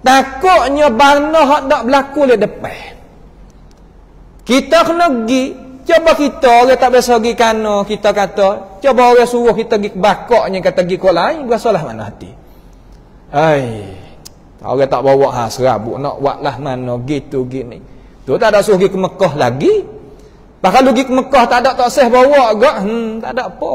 Takutnya bana hak dak berlaku di depan. Kita kena pergi. Coba kita orang tak biasa pergi kano, kita kata, coba orang suruh kita pergi bakaknya kata pergi kau lain, berasalah mana hati. Orang tak bawa serabut nak buatlah mana gitu gini. Tu tak ada suruh pergi ke Mekah lagi. Kalau pergi ke Mekah tak ada tak sah bawa agak, tak ada apa.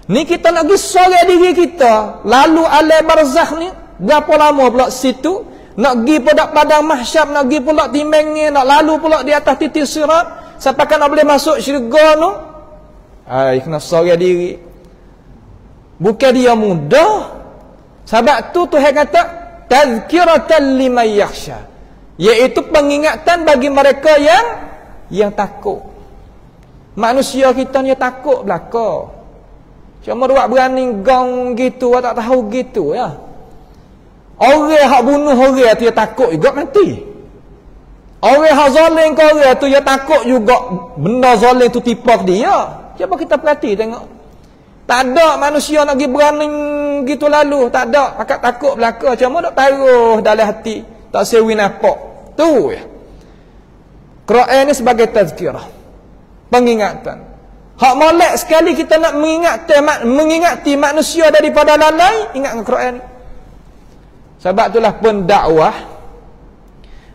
Ni kita nak pergi sore diri kita. Lalu alam barzakh ni berapa lama pula situ? Nak pergi pada padang mahsyar, nak pergi pula timbangnya, nak lalu pula di atas titik sirat sampai kan nak boleh masuk syurga tu. Kena sore diri. Bukan dia mudah. Sebab tu Tuhan kata tazkiratan liman yakhsha, iaitu pengingatan bagi mereka yang takut. Manusia kita ni takut belaka. Cuma buat berani gong gitu, tak tahu gitu ya. Orang hak bunuh orang tu dia takut juga mati. Orang hak zalim ke orang tu dia takut juga benda zalim tu tipak dia. Cuba kita perhati tengok. Tak ada manusia nak pergi berani gitu lalu, tak ada. Pakat takut belaka, cuma nak taruh dalam hati, tak sewi nampak. Tu ya. Quran ni sebagai tazkirah, pengingatan. Hak molek sekali kita nak mengingati manusia daripada lalai, ingat dengan Quran ni. Sebab itulah pendakwah,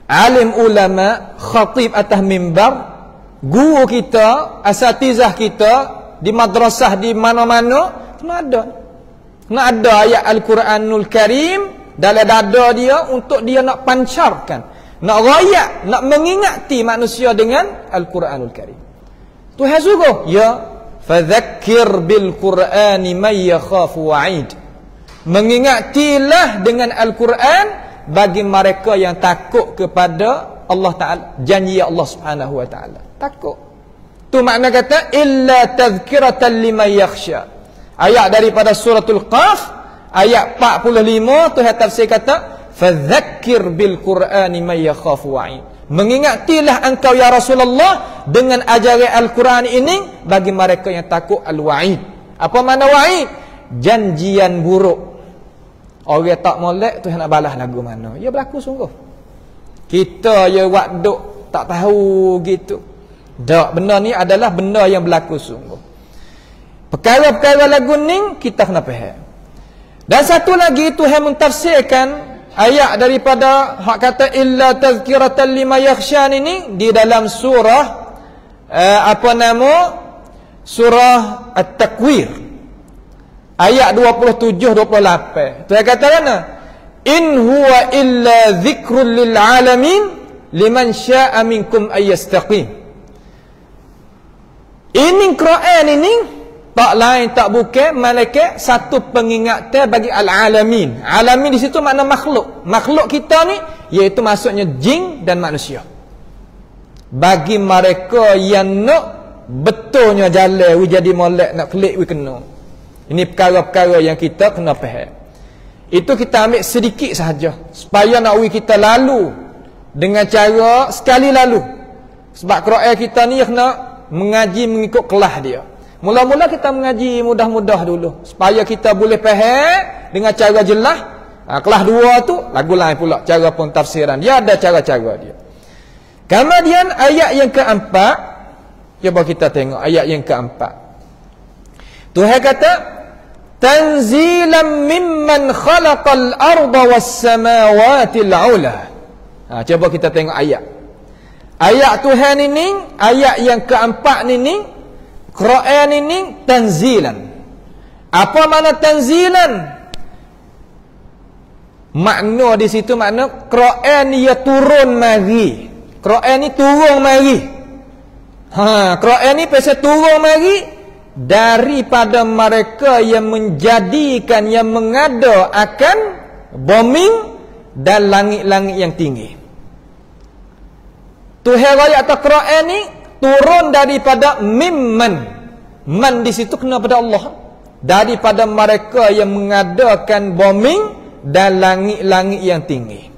alim ulama, khatib atas mimbar, guru kita, asatizah kita di madrasah di mana-mana Kena ada. Kena ada ayat Al-Quranul Karim dalam dada dia untuk dia nak pancarkan, nak rayak, nak mengingati manusia dengan Al-Quranul Karim. Tuhan suruh, ya, fadzakkir bil Qur'ani man yakhafu wa'id. Mengingatilah dengan Al-Quran bagi mereka yang takut kepada Allah Ta'ala, janji Allah Subhanahu wa Ta'ala. Takut. Tu makna kata illa tadhkiratan liman yakhsha. Ayat daripada suratul Qaf ayat 45 Tuhan tafsir kata fadzakkir bil Qur'ani man yakhafu wa'id. Mengingatilah engkau ya Rasulullah dengan ajaran Al-Quran ini bagi mereka yang takut al-wa'id. Apa makna wa'id? Janjian buruk. Orang tak molek Tuhan nak balas lagu mana. Ya berlaku sungguh. Kita ya waktu tak tahu gitu. Tak, benda ni adalah benda yang berlaku sungguh. Perkara-perkara lagu ni kita kena faham. Dan satu lagi Tuhan mentafsirkan ayat daripada hak kata illa tazkiratan lima yakhshan ini di dalam surah surah At-Takwir ayat 27-28. Tuhan kata mana? In huwa illa dzikrun lil alamin liman syaa'a minkum ayyastaqim. Ini Quran ini tak lain tak bukan malaikat satu pengingatan bagi al-alamin. Alamin di situ makna makhluk. Makhluk kita ni iaitu maksudnya jin dan manusia. Bagi mereka yang nak betulnya jalan we jadi molek nak klik we kena. Ini perkara-perkara yang kita kena faham. Itu kita ambil sedikit sahaja supaya nak we kita lalu dengan cara sekali lalu. Sebab Quran kita ni kena mengaji mengikut kelas dia. Mula-mula kita mengaji mudah-mudah dulu supaya kita boleh faham dengan cara jelas. Kelas 2 tu lagu lain pula cara pentafsiran. Dia ada cara-cara dia. Kemudian ayat yang keempat, cuba kita tengok ayat yang keempat. Tuhan kata tanzilan mimman khalaqal arda was samawati al-ula. Cuba kita tengok ayat. Ayat Tuhan ini, ayat yang keempat ini, Quran ini tanzilan. Apa makna tanzilan? Makna di situ makna Quran ia turun mari. Quran ni turun mari. Quran ni pasal turun mari daripada mereka yang menjadikan, yang mengada akan bombing dan langit-langit yang tinggi. Tuhan ayat Quran ni turun daripada mimman. Man di situ kena pada Allah. Daripada mereka yang mengadakan bombing dan langit-langit yang tinggi.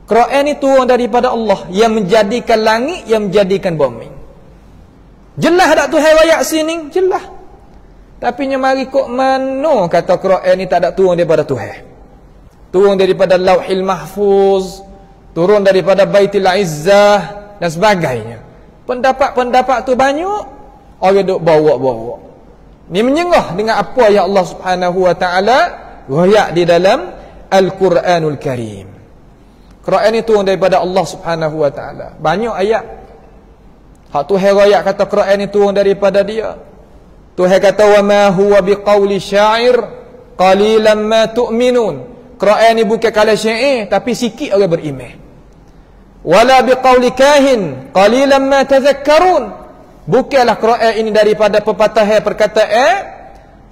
Quran ini turun daripada Allah yang menjadikan langit, yang menjadikan bombing. Jelas tak Tuhan ayat sini? Jelas. Tapi nyamari kok mana kata Quran ini tak ada turun daripada Tuhan. Turun daripada Lauhil Mahfuz, turun daripada Baitul Izzah dan sebagainya. Pendapat-pendapat tu banyak, orang duk bawa-bawa. Ni menyengah dengan apa yang Allah Subhanahu wa taala royak di dalam Al-Quranul Karim. Quran itu turun daripada Allah Subhanahu wa taala. Banyak ayat. Hak Tuhan royak kata Quran itu turun daripada dia. Tuhan kata wa ma huwa biqauli syair qalilan ma tu'minun. Quran ni bukan kalam syair tapi sikit orang beriman. Wala biqauli kahin qalilan ma tadhakkarun. Bukanlah Quran ini daripada pepatah perkataan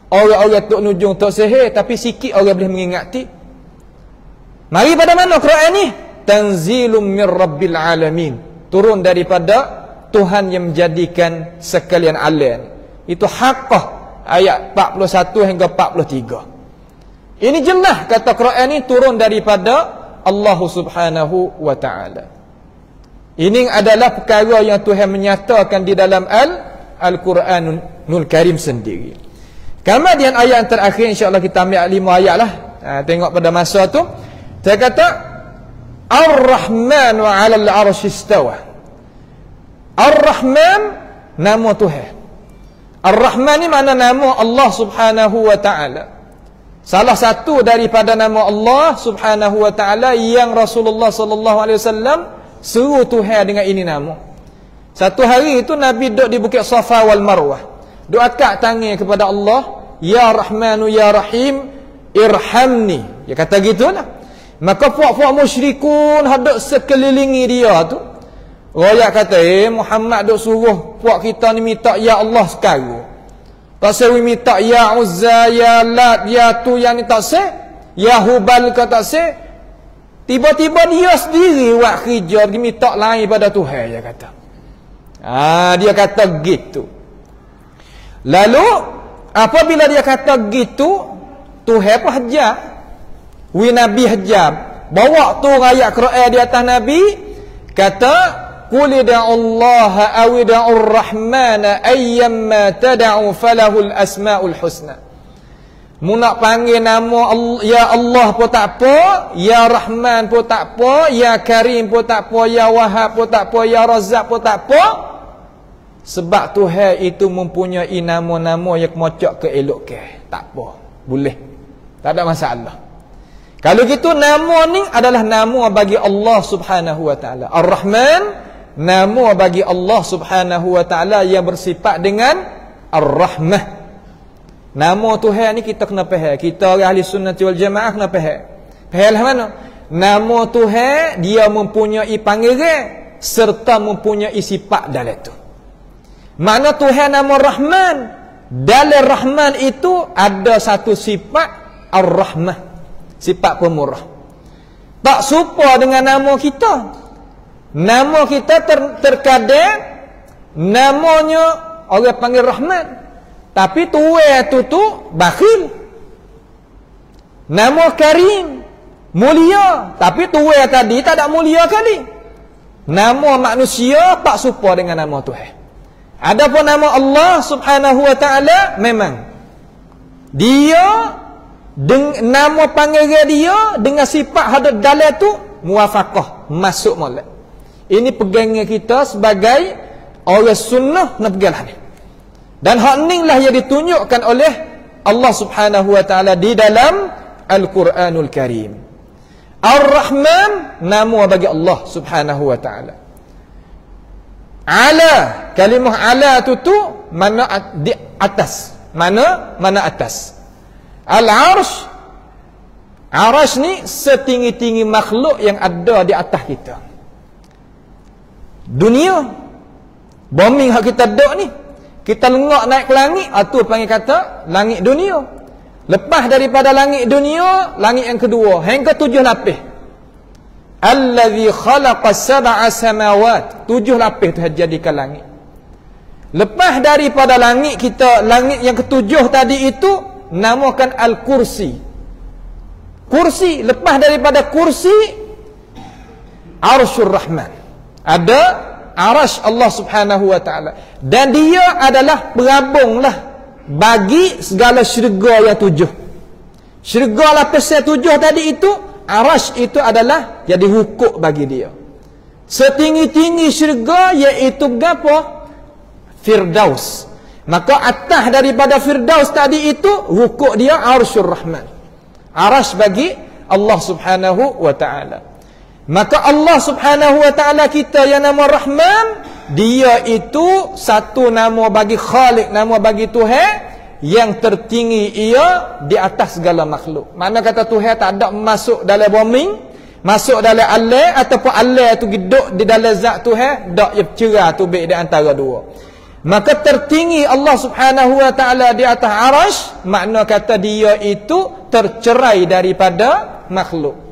orang-orang tok nujung tok sihir tapi sikit orang boleh mengingati. Mari pada mana Quran ni? Tanzilum mir rabbil alamin. Turun daripada Tuhan yang menjadikan sekalian alam. Itu Haqqah ayat 41 hingga 43. Ini jelas kata Quran ini turun daripada Allah Subhanahu wa taala. Ini adalah perkara yang Tuhan menyatakan di dalam Al-Quranul Karim sendiri. Kemudian ayat yang terakhir insya-Allah kita ambil 5 ayat lah. Tengok pada masa tu. Saya kata Ar-Rahman wa 'alal 'arsy istawa. Ar-Rahman nama Tuhan. Ar-Rahman ni mana nama Allah Subhanahu wa taala. Salah satu daripada nama Allah Subhanahu wa taala yang Rasulullah sallallahu alaihi wasallam suruh Tuhan dengan ini nama. Satu hari itu Nabi duduk di Bukit Safa wal Marwah. Duk akak tangan kepada Allah, Ya Rahmanu Ya Rahim irhamni. Dia kata gitulah. Maka puak-puak musyrikun hadap sekelilingi dia tu, royak kata, Muhammad duk suruh puak kita ni minta Ya Allah sekarang. Tak sewi minta Ya Uzza, Ya Lat, Ya tu yang ni tak se, Ya Hubal ke tak se. Tiba-tiba dia sendiri buat kerja dia minta lain pada Tuhan, dia kata. Dia kata gitu. Lalu apabila dia kata gitu, Tuhan pun hajar. Nabi hajar. Bawa tu ayat Quran di atas Nabi, kata qul da'ullaha aw da'ur rahmana ayyamma tad'u falahul asmaul husna. Mu nak panggil nama Allah, ya Allah pun tak apa, ya Rahman pun tak apa, ya Karim pun tak apa, ya Wahab pun tak apa, ya Razzaq pun tak apa. Sebab Tuhan itu mempunyai nama-nama yang kemocok ke elok ke. Tak apa, boleh. Tak ada masalah. Kalau gitu nama ni adalah nama bagi Allah Subhanahu wa taala. Ar-Rahman, nama bagi Allah Subhanahu wa taala yang bersifat dengan Ar-Rahmah. Nama Tuhan ni kita kena faham. Kita orang ahli sunnah wal jamaah kena faham. Faham mana? Nama Tuhan dia mempunyai panggilan serta mempunyai sifat dalam itu. Mana Tuhan nama Rahman, dalam Rahman itu ada satu sifat Ar-Rahmah, sifat pemurah. Tak serupa dengan nama kita. Nama kita terkadang namanya orang panggil Rahman, tapi tuai tu bakhil. Nama Karim, mulia, tapi tuai tadi tak ada mulia kali. Nama manusia tak serupa dengan nama Tuhan. Adapun nama Allah Subhanahu wa taala memang dia nama panggilan dia dengan sifat hadat dalam tu muwafaqah, masuk molek. Ini pegangnya kita sebagai orang sunnah nak pegang ni. Dan hak ni lah yang ditunjukkan oleh Allah Subhanahu wa taala di dalam Al-Quranul Karim. Ar-Rahman nama bagi Allah Subhanahu wa taala. Ala, kalimah ala tu mana di atas. Mana atas. Al-Arsh, Arash ni setinggi-tinggi makhluk yang ada di atas kita. Dunia, bombing hak kita duduk ni, kita lengak naik ke langit, tu panggil kata langit dunia. Lepas daripada langit dunia, langit yang kedua, yang ke-7 lapis. Allazi khalaqa sab'a samawat, 7 lapis tu jadikan langit. Lepas daripada langit kita, langit yang ke-7 tadi itu namakan Al-Kursi. Kursi, lepas daripada kursi Arsyur Rahman. Ada Arash Allah Subhanahu wa taala. Dan dia adalah berabunglah bagi segala syurga yang 7. Syurga lapis yang 7 tadi itu, Arash itu adalah jadi hukuk bagi dia. Setinggi-tinggi syurga iaitu gapo? Firdaus. Maka atas daripada Firdaus tadi itu hukuk dia Arsyur Rahman. Arash bagi Allah Subhanahu wa taala. Maka Allah Subhanahu wa taala kita yang nama Rahman, dia itu satu nama bagi Khalik, nama bagi Tuhan yang tertinggi ia di atas segala makhluk. Mana kata Tuhan tak ada masuk dalam bombing, masuk dalam alam ataupun alam tu duduk di dalam zat Tuhan, dak ia cerah tu baik di antara dua. Maka tertinggi Allah Subhanahu wa taala di atas Arash, makna kata dia itu tercerai daripada makhluk.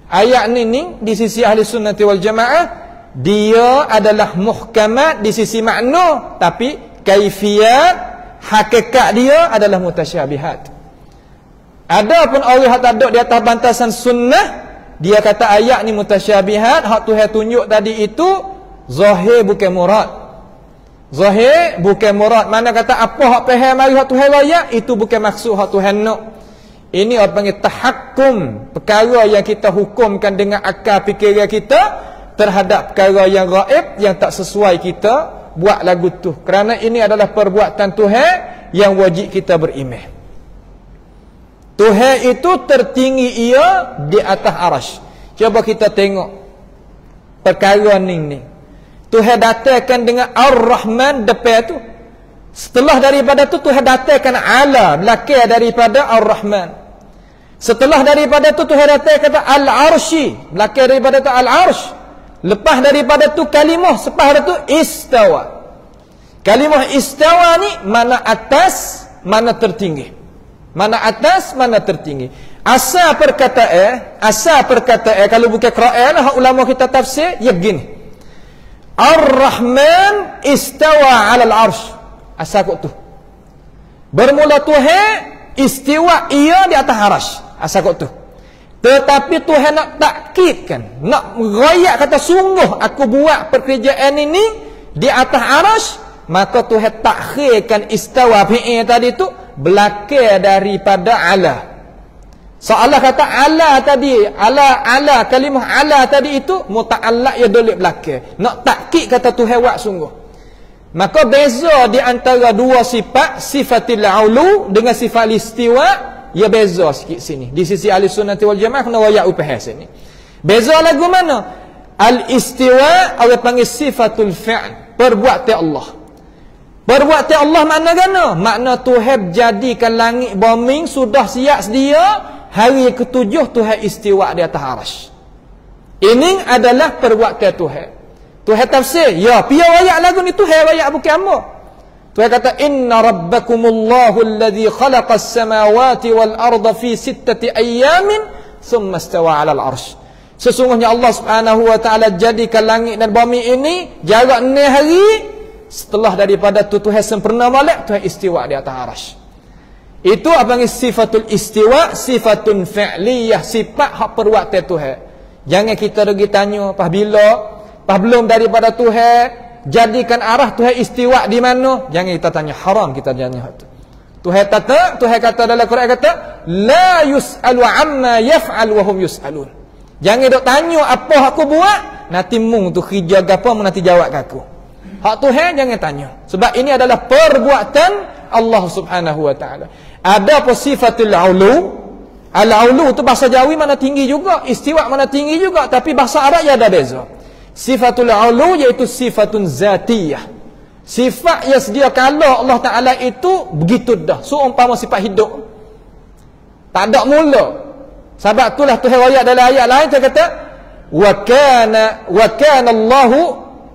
Ayat ni di sisi ahli sunnati wal jamaah dia adalah muhkamat di sisi makna, tapi kaifiyat hakikat dia adalah mutasyabihat. Adapun orang yang tak duduk di atas bantasan sunnah, dia kata ayat ni mutasyabihat, hak Tuhan tunjuk tadi itu zahir bukan murad. Zahir bukan murad. Mana kata apa hak faham mari hak Tuhan raya, itu bukan maksud hak Tuhan nak. Ini orang panggil tahakkum, perkara yang kita hukumkan dengan akal fikiran kita terhadap perkara yang gaib, yang tak sesuai kita buat lagu tu. Kerana ini adalah perbuatan Tuhan yang wajib kita beriman. Tuhan itu tertinggi ia di atas Arash. Cuba kita tengok perkara ni. Tuhan datangkan dengan Ar-Rahman depan tu. Setelah daripada tu Tuhan datangkan ala belakang daripada Ar-Rahman. Setelah daripada tu Tuhan datangkan kata Al-Arshi, belakang daripada tu Al-Arsh. Lepas daripada tu kalimah, selepas tu istawa. Kalimah istawa ni mana atas, mana tertinggi. Mana atas, mana tertinggi. Asal perkataan kalau bukan Quran lah ulama kita tafsir, ya begini. Ar-Rahman istawa 'ala al-'arsy. Asal kok tu. Bermula Tuhan istiwa ia di atas arasy. Asal kok tu. Tetapi Tuhan nak takkidkan, nak royak kata sungguh aku buat pekerjaan ini di atas arasy, maka Tuhan takhirkan istawa fi'il tadi tu belakang daripada ala. Soalah kata ala tadi, ala kalimah ala tadi itu muta'allaq ya dolib belakang. Nak takkid kata Tuhan buat sungguh. Maka beza di antara dua sifat, sifatil ulu dengan sifat istiwa, ya beza sikit sini. Di sisi ahli sunnati wal jamaah kena wayak upah sini. Beza lagu mana? Al-istiwa orang panggil sifatul fi'l, perbuatan Allah. Perbuatan Allah makna gana? Makna Tuhan jadikan langit bumi sudah siap sedia, hari ke-7 Tuhan istiwa di atas arasy. Ini adalah perbuatan Tuhan. Tuhan tafsir, ya, pia wayak lagu ni Tuhan wayak bukan hamba. Tuhan kata inna rabbakumullahu alladhi khalaqas samawati wal arda fi 6 ayyamin thumma istawa 'alal 'arsy. Sesungguhnya Allah Subhanahu wa taala jadikan langit dan bumi ini jarak 6 hari, setelah daripada tu Tuhan sempurna balik, Tuhan istiwa di atas arasy. Itu apa panggil sifatul istiwa, sifatun fi'liyah, sifat hak perbuatan Tuhan. Jangan kita pergi tanya pas bila, pas belum daripada Tuhan jadikan arah Tuhan istiwa di mana? Jangan kita tanya, haram kita tanya itu. Tuhan kata dalam Quran kata la yus'alu amma yaf'al wa hum yus'alun. Jangan dok tanya apa aku buat, nanti mung tu kerja gapo nanti jawab ke aku. Hak Tuhan jangan tanya. Sebab ini adalah perbuatan Allah Subhanahu wa taala. Ada apa sifatul ulu? Al-ulu tu bahasa Jawi mana tinggi juga, istiwa mana tinggi juga, tapi bahasa Arab ya ada beza. Sifatul ulu iaitu sifatun zatiyah. Sifat yang sedia kala Allah Ta'ala itu begitu dah. Seumpama sifat hidup. Tak ada mula. Sebab itulah Tuhan wayak dalam ayat lain dia kata wa kana Allahu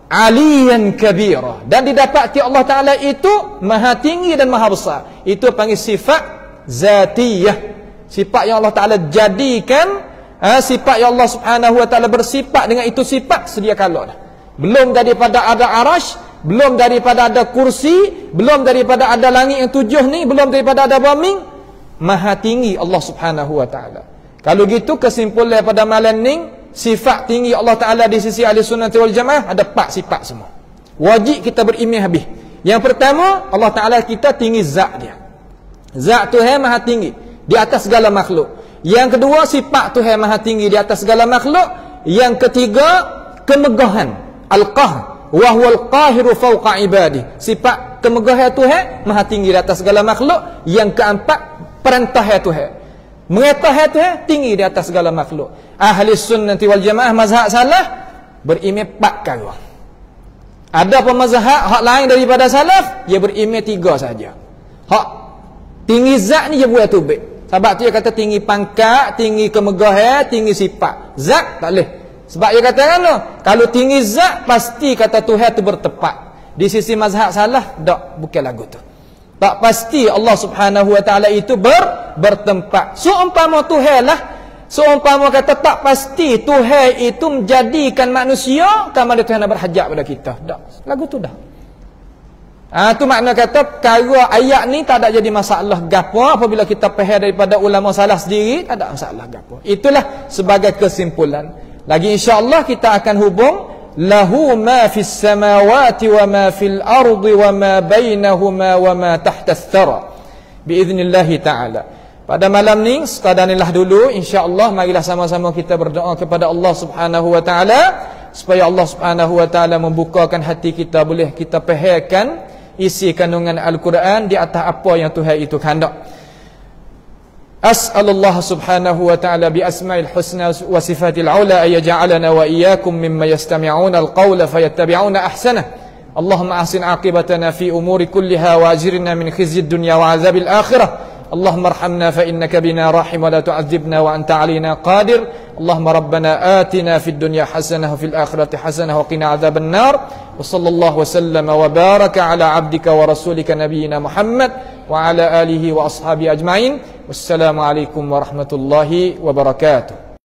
aliyan kabira. Dan didapati Allah Ta'ala itu maha tinggi dan maha besar. Itu panggil sifat zatiyah. Sifat yang Allah Ta'ala jadikan, sifat yang Allah Subhanahu wa taala bersifat dengan itu sifat sedia kala dah. Belum daripada ada arasy, belum daripada ada kursi, belum daripada ada langit yang 7 ni, belum daripada ada bumi, maha tinggi Allah Subhanahu wa taala. Kalau gitu kesimpulan pada malam ni, sifat tinggi Allah Taala di sisi ahli sunnah wal jamaah ada 4 sifat semua. Wajib kita beriman habis. Yang pertama, Allah Taala kita tinggi zat dia. Zat Tuhan maha tinggi di atas segala makhluk. Yang kedua, sifat Tuhan maha tinggi di atas segala makhluk. Yang ketiga, kemegahan, al-qahr, wa huwal qahiru fawqa ibadi. Sifat kemegahan Tuhan maha tinggi di atas segala makhluk. Yang keempat, perintah Tuhan, mengetahui Tuhan tinggi di atas segala makhluk. Ahli sunnati wal jamaah mazhab salaf beriman 4 perkara. Ada apa mazhab hak lain daripada salaf, dia beriman 3 saja. Hak tinggi zat ni dia buat tubik. Sebab tu dia kata tinggi pangkat, tinggi kemegahan, tinggi sifat. Zat tak boleh. Sebab dia kata kan, kalau tinggi zat pasti kata Tuhan tu bertepat. Di sisi mazhab salaf tak, bukan lagu tu. Tak pasti Allah Subhanahu wa taala itu bertempat. Seumpama Tuhan lah, seumpama kata tak pasti Tuhan itu menjadikan manusia kama dia Tuhan nak berhajat pada kita. Tak, lagu tu dah. Tu makna kata perkara ayat ni tak ada jadi masalah gapo apabila kita faham daripada ulama salaf sendiri, tak ada masalah gapo. Itulah sebagai kesimpulan. Lagi insya-Allah kita akan hubung lahu ma fis samawati wa ma fil ardi wa ma bainahuma wa ma tahta ath-thara biiznillah taala. Pada malam ni sekadanilah dulu, insya-Allah marilah sama-sama kita berdoa kepada Allah Subhanahu wa taala supaya Allah Subhanahu wa taala membukakan hati kita, boleh kita fahamkan isi kandungan Al-Quran di atas apa yang Tuhan itu kehendak. As'alullah subhanahu wa ta'ala bi asma'il husna wa sifatil ula ay yaj'alana wa iyyakum mimma yastami'una al-qawla fayattabi'una ahsanah اللهم أحسن عاقبتنا في أمور كلها وأجرنا من خزي الدنيا وعذاب الآخرة اللهم ارحمنا فإنك بنا راحم ولا تعذبنا وأنت علينا قادر اللهم ربنا آتنا في الدنيا حسنة وفي الآخرة حسنة وقنا عذاب النار وصلى الله وسلم وبارك على عبدك ورسولك نبينا محمد وعلى آله وأصحابه أجمعين والسلام عليكم ورحمة الله وبركاته.